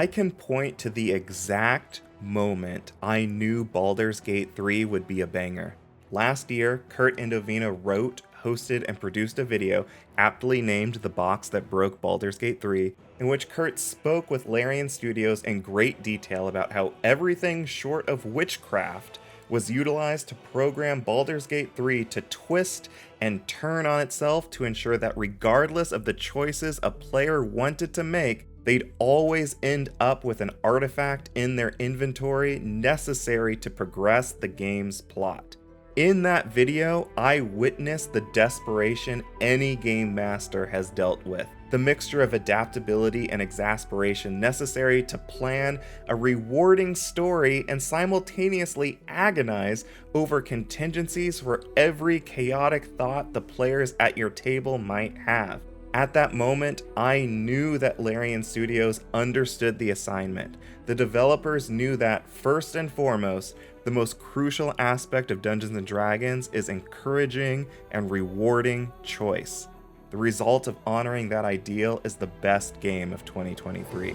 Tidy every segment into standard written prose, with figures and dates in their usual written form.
I can point to the exact moment I knew Baldur's Gate 3 would be a banger. Last year, Kurt Indovina wrote, hosted, and produced a video aptly named The Box That Broke Baldur's Gate 3, in which Kurt spoke with Larian Studios in great detail about how everything short of witchcraft was utilized to program Baldur's Gate 3 to twist and turn on itself to ensure that regardless of the choices a player wanted to make, they'd always end up with an artifact in their inventory necessary to progress the game's plot. In that video, I witnessed the desperation any game master has dealt with, the mixture of adaptability and exasperation necessary to plan a rewarding story and simultaneously agonize over contingencies for every chaotic thought the players at your table might have. At that moment, I knew that Larian Studios understood the assignment. The developers knew that, first and foremost, the most crucial aspect of Dungeons & Dragons is encouraging and rewarding choice. The result of honoring that ideal is the best game of 2023.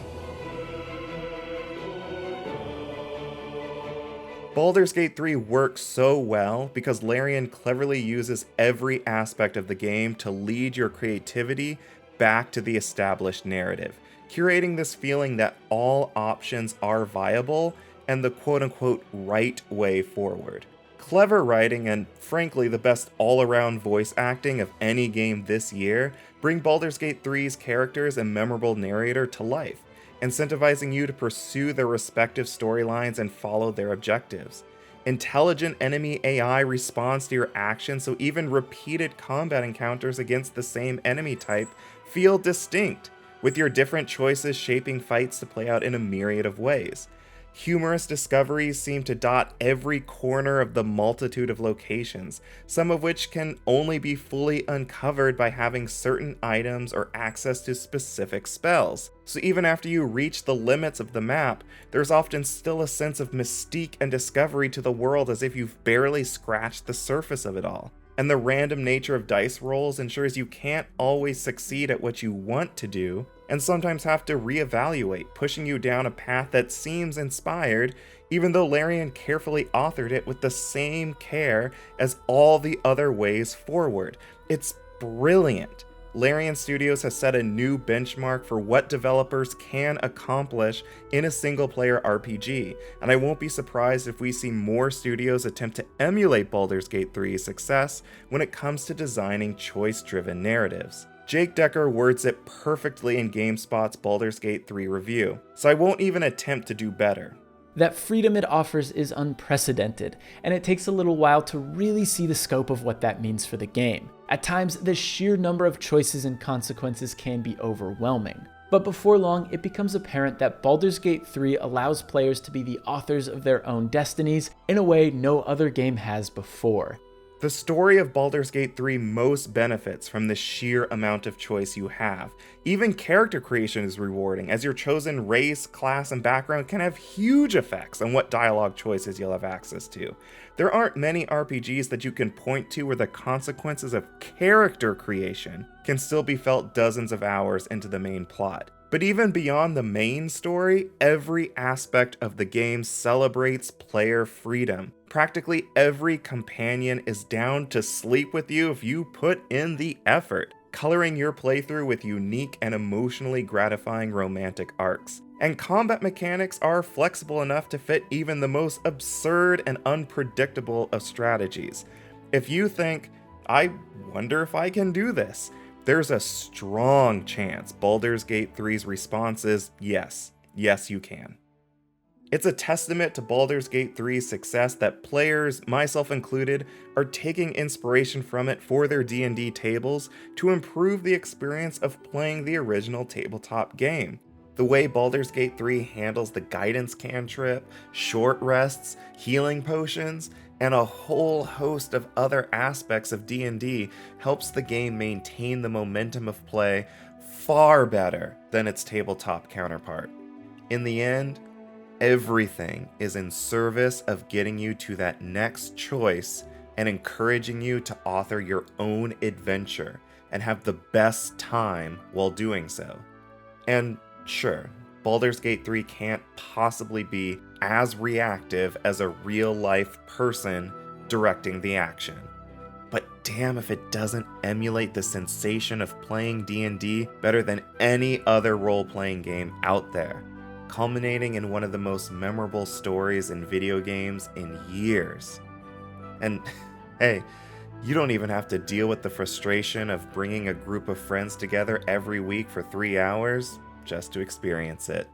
Baldur's Gate 3 works so well because Larian cleverly uses every aspect of the game to lead your creativity back to the established narrative, curating this feeling that all options are viable and the quote-unquote right way forward. Clever writing and, frankly, the best all-around voice acting of any game this year bring Baldur's Gate 3's characters and memorable narrator to life, incentivizing you to pursue their respective storylines and follow their objectives. Intelligent enemy AI responds to your actions, so even repeated combat encounters against the same enemy type feel distinct, with your different choices shaping fights to play out in a myriad of ways. Humorous discoveries seem to dot every corner of the multitude of locations, some of which can only be fully uncovered by having certain items or access to specific spells. So even after you reach the limits of the map, there's often still a sense of mystique and discovery to the world as if you've barely scratched the surface of it all. And the random nature of dice rolls ensures you can't always succeed at what you want to do, and sometimes have to reevaluate, pushing you down a path that seems inspired, even though Larian carefully authored it with the same care as all the other ways forward. It's brilliant. Larian Studios has set a new benchmark for what developers can accomplish in a single-player RPG, and I won't be surprised if we see more studios attempt to emulate Baldur's Gate 3's success when it comes to designing choice-driven narratives. Jake Decker words it perfectly in GameSpot's Baldur's Gate 3 review, so I won't even attempt to do better. That freedom it offers is unprecedented, and it takes a little while to really see the scope of what that means for the game. At times, the sheer number of choices and consequences can be overwhelming. But before long, it becomes apparent that Baldur's Gate 3 allows players to be the authors of their own destinies in a way no other game has before. The story of Baldur's Gate 3 most benefits from the sheer amount of choice you have. Even character creation is rewarding, as your chosen race, class, and background can have huge effects on what dialogue choices you'll have access to. There aren't many RPGs that you can point to where the consequences of character creation can still be felt dozens of hours into the main plot. But even beyond the main story, every aspect of the game celebrates player freedom. Practically every companion is down to sleep with you if you put in the effort, coloring your playthrough with unique and emotionally gratifying romantic arcs. And combat mechanics are flexible enough to fit even the most absurd and unpredictable of strategies. If you think, I wonder if I can do this, there's a strong chance Baldur's Gate 3's response is yes, you can. It's a testament to Baldur's Gate 3's success that players, myself included, are taking inspiration from it for their D&D tables to improve the experience of playing the original tabletop game. The way Baldur's Gate 3 handles the guidance cantrip, short rests, healing potions, and a whole host of other aspects of D&D helps the game maintain the momentum of play far better than its tabletop counterpart. In the end, everything is in service of getting you to that next choice and encouraging you to author your own adventure and have the best time while doing so. And sure, Baldur's Gate 3 can't possibly be as reactive as a real-life person directing the action. But damn if it doesn't emulate the sensation of playing D&D better than any other role-playing game out there, culminating in one of the most memorable stories in video games in years. And hey, you don't even have to deal with the frustration of bringing a group of friends together every week for 3 hours just to experience it.